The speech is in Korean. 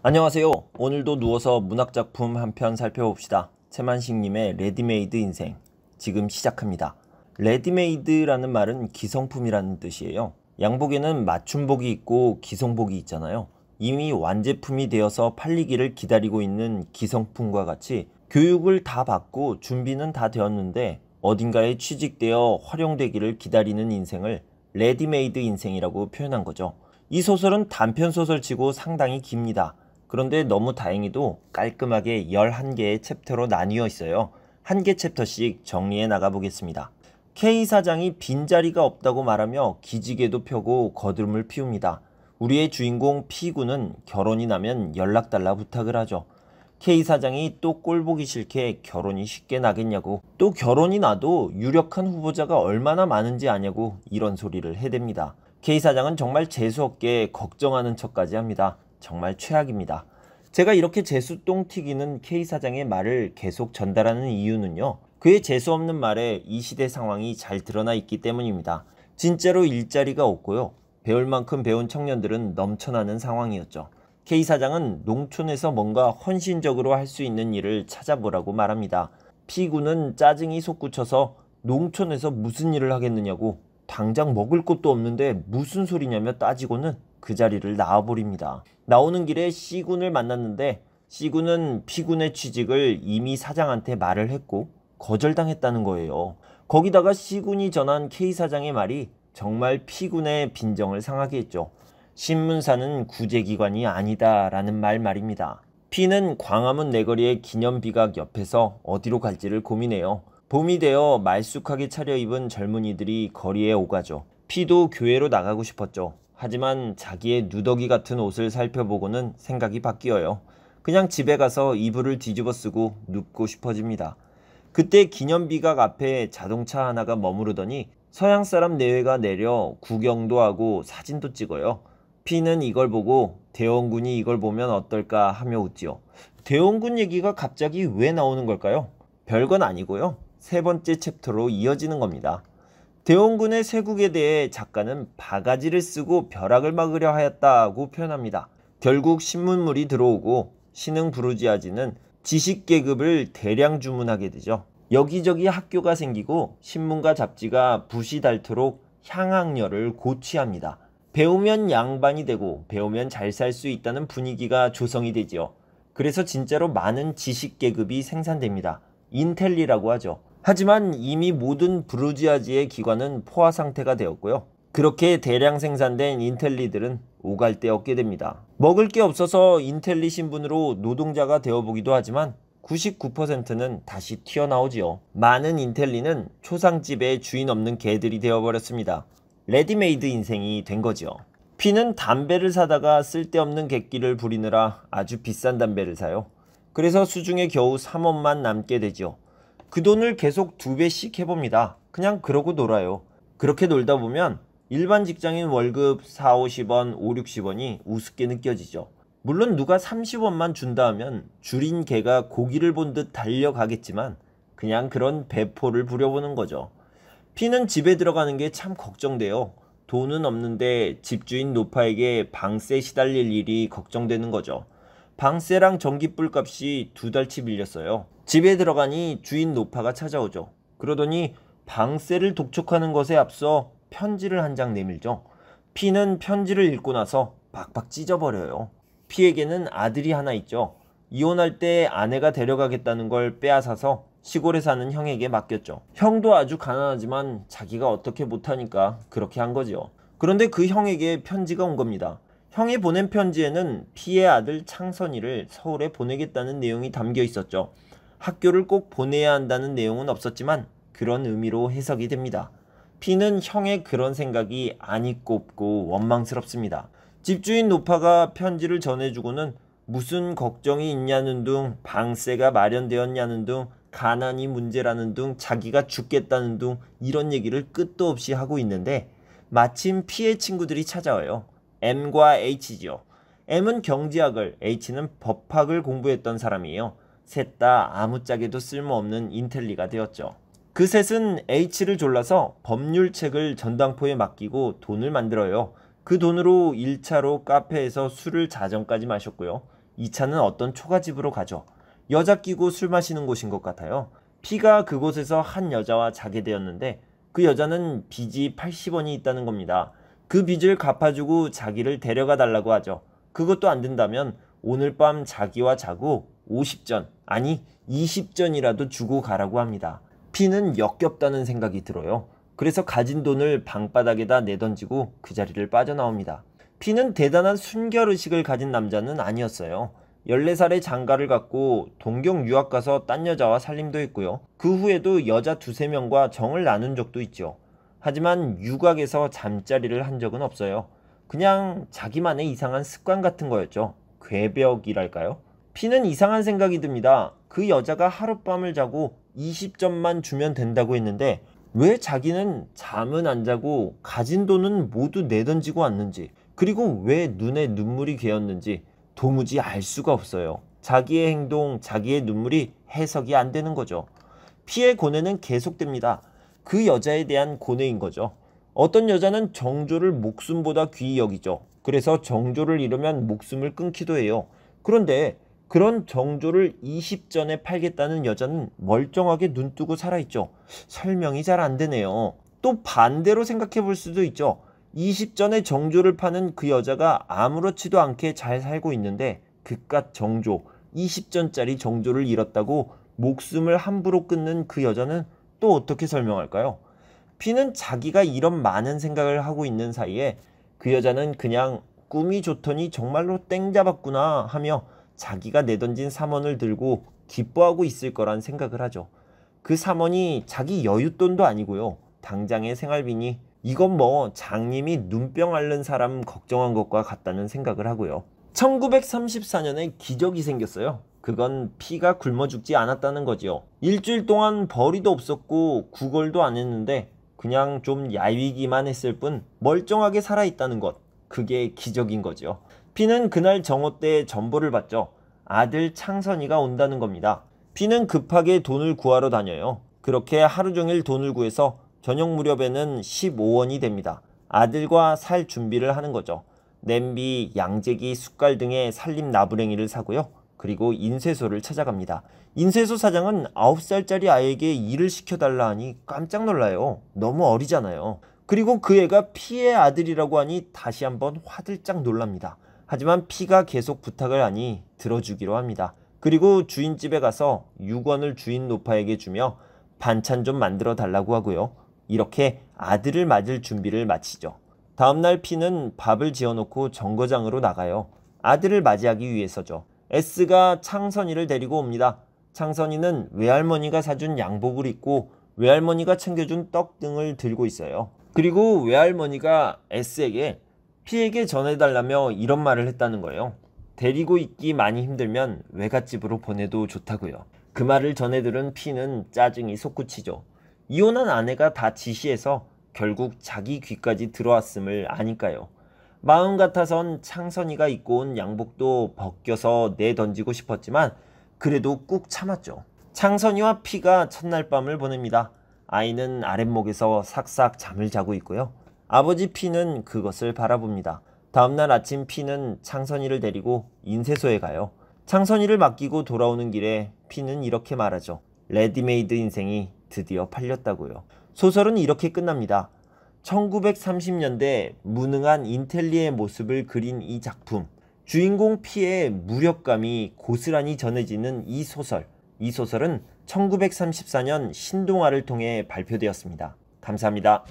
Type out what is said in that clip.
안녕하세요. 오늘도 누워서 문학작품 한 편 살펴봅시다. 채만식님의 레디메이드 인생 지금 시작합니다. 레디메이드라는 말은 기성품이라는 뜻이에요. 양복에는 맞춤복이 있고 기성복이 있잖아요. 이미 완제품이 되어서 팔리기를 기다리고 있는 기성품과 같이 교육을 다 받고 준비는 다 되었는데 어딘가에 취직되어 활용되기를 기다리는 인생을 레디메이드 인생이라고 표현한 거죠. 이 소설은 단편소설치고 상당히 깁니다. 그런데 너무 다행히도 깔끔하게 11개의 챕터로 나뉘어 있어요. 한 개 챕터씩 정리해 나가 보겠습니다. K 사장이 빈자리가 없다고 말하며 기지개도 펴고 거드름을 피웁니다. 우리의 주인공 P군은 결혼이 나면 연락달라 부탁을 하죠. K 사장이 또 꼴보기 싫게 결혼이 쉽게 나겠냐고, 또 결혼이 나도 유력한 후보자가 얼마나 많은지 아냐고 이런 소리를 해댑니다. K 사장은 정말 재수없게 걱정하는 척까지 합니다. 정말 최악입니다. 제가 이렇게 재수똥 튀기는 K 사장의 말을 계속 전달하는 이유는요, 그의 재수없는 말에 이 시대 상황이 잘 드러나 있기 때문입니다. 진짜로 일자리가 없고요, 배울 만큼 배운 청년들은 넘쳐나는 상황이었죠. K 사장은 농촌에서 뭔가 헌신적으로 할 수 있는 일을 찾아보라고 말합니다. P군은 짜증이 솟구쳐서 농촌에서 무슨 일을 하겠느냐고, 당장 먹을 것도 없는데 무슨 소리냐며 따지고는 그 자리를 나와버립니다. 나오는 길에 C군을 만났는데 C군은 P군의 취직을 이미 사장한테 말을 했고 거절당했다는 거예요. 거기다가 C군이 전한 K사장의 말이 정말 P군의 빈정을 상하게 했죠. 신문사는 구제기관이 아니다 라는 말입니다. P는 광화문 내거리의 기념비각 옆에서 어디로 갈지를 고민해요. 봄이 되어 말쑥하게 차려입은 젊은이들이 거리에 오가죠. P도 교회로 나가고 싶었죠. 하지만 자기의 누더기 같은 옷을 살펴보고는 생각이 바뀌어요. 그냥 집에 가서 이불을 뒤집어 쓰고 눕고 싶어집니다. 그때 기념비각 앞에 자동차 하나가 머무르더니 서양 사람 내외가 내려 구경도 하고 사진도 찍어요. P는 이걸 보고 대원군이 이걸 보면 어떨까 하며 웃지요. 대원군 얘기가 갑자기 왜 나오는 걸까요? 별건 아니고요, 세 번째 챕터로 이어지는 겁니다. 대원군의 쇄국에 대해 작가는 바가지를 쓰고 벼락을 막으려 하였다고 표현합니다. 결국 신문물이 들어오고 신흥 부르지아지는 지식계급을 대량 주문하게 되죠. 여기저기 학교가 생기고 신문과 잡지가 붓이 닳도록 향학열을 고취합니다. 배우면 양반이 되고 배우면 잘 살 수 있다는 분위기가 조성이 되지요. 그래서 진짜로 많은 지식계급이 생산됩니다. 인텔리라고 하죠. 하지만 이미 모든 부르지아지의 기관은 포화 상태가 되었고요. 그렇게 대량 생산된 인텔리들은 오갈 데 없게 됩니다. 먹을 게 없어서 인텔리 신분으로 노동자가 되어보기도 하지만 99%는 다시 튀어나오지요. 많은 인텔리는 초상집에 주인 없는 개들이 되어버렸습니다. 레디메이드 인생이 된 거지요. P는 담배를 사다가 쓸데없는 객기를 부리느라 아주 비싼 담배를 사요. 그래서 수중에 겨우 3원만 남게 되지요. 그 돈을 계속 2배씩 해봅니다. 그냥 그러고 놀아요. 그렇게 놀다 보면 일반 직장인 월급 4, 50원, 5, 60원이 우습게 느껴지죠. 물론 누가 30원만 준다 하면 줄인 개가 고기를 본 듯 달려가겠지만 그냥 그런 배포를 부려보는 거죠. P는 집에 들어가는 게 참 걱정돼요. 돈은 없는데 집주인 노파에게 방세 시달릴 일이 걱정되는 거죠. 방세랑 전기불 값이 2달치 밀렸어요. 집에 들어가니 주인 노파가 찾아오죠. 그러더니 방세를 독촉하는 것에 앞서 편지를 한 장 내밀죠. P는 편지를 읽고 나서 박박 찢어버려요. P에게는 아들이 하나 있죠. 이혼할 때 아내가 데려가겠다는 걸 빼앗아서 시골에 사는 형에게 맡겼죠. 형도 아주 가난하지만 자기가 어떻게 못하니까 그렇게 한 거지요. 그런데 그 형에게 편지가 온 겁니다. 형이 보낸 편지에는 P의 아들 창선이를 서울에 보내겠다는 내용이 담겨 있었죠. 학교를 꼭 보내야 한다는 내용은 없었지만 그런 의미로 해석이 됩니다. P는 형의 그런 생각이 안이 꼽고 원망스럽습니다. 집주인 노파가 편지를 전해주고는 무슨 걱정이 있냐는 둥, 방세가 마련되었냐는 둥, 가난이 문제라는 둥, 자기가 죽겠다는 둥, 이런 얘기를 끝도 없이 하고 있는데 마침 P의 친구들이 찾아와요. M과 H지요. M은 경제학을, H는 법학을 공부했던 사람이에요. 셋 다 아무짝에도 쓸모없는 인텔리가 되었죠. 그 셋은 H를 졸라서 법률책을 전당포에 맡기고 돈을 만들어요. 그 돈으로 1차로 카페에서 술을 자정까지 마셨고요. 이 차는 어떤 초가집으로 가죠. 여자 끼고 술 마시는 곳인 것 같아요. P가 그곳에서 한 여자와 자게 되었는데 그 여자는 빚이 80원이 있다는 겁니다. 그 빚을 갚아주고 자기를 데려가 달라고 하죠. 그것도 안 된다면 오늘 밤 자기와 자고 50전, 아니 20전이라도 주고 가라고 합니다. P는 역겹다는 생각이 들어요. 그래서 가진 돈을 방바닥에다 내던지고 그 자리를 빠져나옵니다. P는 대단한 순결의식을 가진 남자는 아니었어요. 14살에 장가를 갔고 동경 유학 가서 딴 여자와 살림도 했고요. 그 후에도 여자 2~3명과 정을 나눈 적도 있죠. 하지만 유곽에서 잠자리를 한 적은 없어요. 그냥 자기만의 이상한 습관 같은 거였죠. 궤벽이랄까요? P는 이상한 생각이 듭니다. 그 여자가 하룻밤을 자고 20점만 주면 된다고 했는데 왜 자기는 잠은 안 자고 가진 돈은 모두 내던지고 왔는지, 그리고 왜 눈에 눈물이 괴었는지 도무지 알 수가 없어요. 자기의 행동, 자기의 눈물이 해석이 안 되는 거죠. P의 고뇌는 계속됩니다. 그 여자에 대한 고뇌인 거죠. 어떤 여자는 정조를 목숨보다 귀히 여기죠. 그래서 정조를 잃으면 목숨을 끊기도 해요. 그런데 그런 정조를 20전에 팔겠다는 여자는 멀쩡하게 눈 뜨고 살아있죠. 설명이 잘 안 되네요. 또 반대로 생각해 볼 수도 있죠. 20전에 정조를 파는 그 여자가 아무렇지도 않게 잘 살고 있는데 그깟 정조, 20전짜리 정조를 잃었다고 목숨을 함부로 끊는 그 여자는 또 어떻게 설명할까요? P는 자기가 이런 많은 생각을 하고 있는 사이에 그 여자는 그냥 꿈이 좋더니 정말로 땡 잡았구나 하며 자기가 내던진 3원을 들고 기뻐하고 있을 거란 생각을 하죠. 그 3원이 자기 여윳돈도 아니고요. 당장의 생활비니 이건 뭐 장님이 눈병 앓는 사람 걱정한 것과 같다는 생각을 하고요. 1934년에 기적이 생겼어요. 그건 P가 굶어 죽지 않았다는 거지요. 일주일 동안 벌이도 없었고 구걸도 안 했는데 그냥 좀 야위기만 했을 뿐 멀쩡하게 살아있다는 것. 그게 기적인 거죠. P는 그날 정오 때 전보를 받죠. 아들 창선이가 온다는 겁니다. P는 급하게 돈을 구하러 다녀요. 그렇게 하루 종일 돈을 구해서 저녁 무렵에는 15원이 됩니다. 아들과 살 준비를 하는 거죠. 냄비, 양재기, 숟갈 등의 살림 나부랭이를 사고요. 그리고 인쇄소를 찾아갑니다. 인쇄소 사장은 9살짜리 아이에게 일을 시켜달라 하니 깜짝 놀라요. 너무 어리잖아요. 그리고 그 애가 P의 아들이라고 하니 다시 한번 화들짝 놀랍니다. 하지만 P가 계속 부탁을 하니 들어주기로 합니다. 그리고 주인집에 가서 6원을 주인 노파에게 주며 반찬 좀 만들어 달라고 하고요. 이렇게 아들을 맞을 준비를 마치죠. 다음날 P는 밥을 지어놓고 정거장으로 나가요. 아들을 맞이하기 위해서죠. S가 창선이를 데리고 옵니다. 창선이는 외할머니가 사준 양복을 입고 외할머니가 챙겨준 떡 등을 들고 있어요. 그리고 외할머니가 S에게 P에게 전해달라며 이런 말을 했다는 거예요. 데리고 있기 많이 힘들면 외갓집으로 보내도 좋다고요. 그 말을 전해 들은 P는 짜증이 솟구치죠. 이혼한 아내가 다 지시해서 결국 자기 귀까지 들어왔음을 아니까요. 마음 같아선 창선이가 입고 온 양복도 벗겨서 내던지고 싶었지만 그래도 꾹 참았죠. 창선이와 P가 첫날 밤을 보냅니다. 아이는 아랫목에서 삭삭 잠을 자고 있고요. 아버지 P는 그것을 바라봅니다. 다음날 아침 P는 창선이를 데리고 인쇄소에 가요. 창선이를 맡기고 돌아오는 길에 P는 이렇게 말하죠. 레디메이드 인생이 드디어 팔렸다고요. 소설은 이렇게 끝납니다. 1930년대 무능한 인텔리의 모습을 그린 이 작품, 주인공 P의 무력감이 고스란히 전해지는 이 소설은 1934년 신동아를 통해 발표되었습니다. 감사합니다.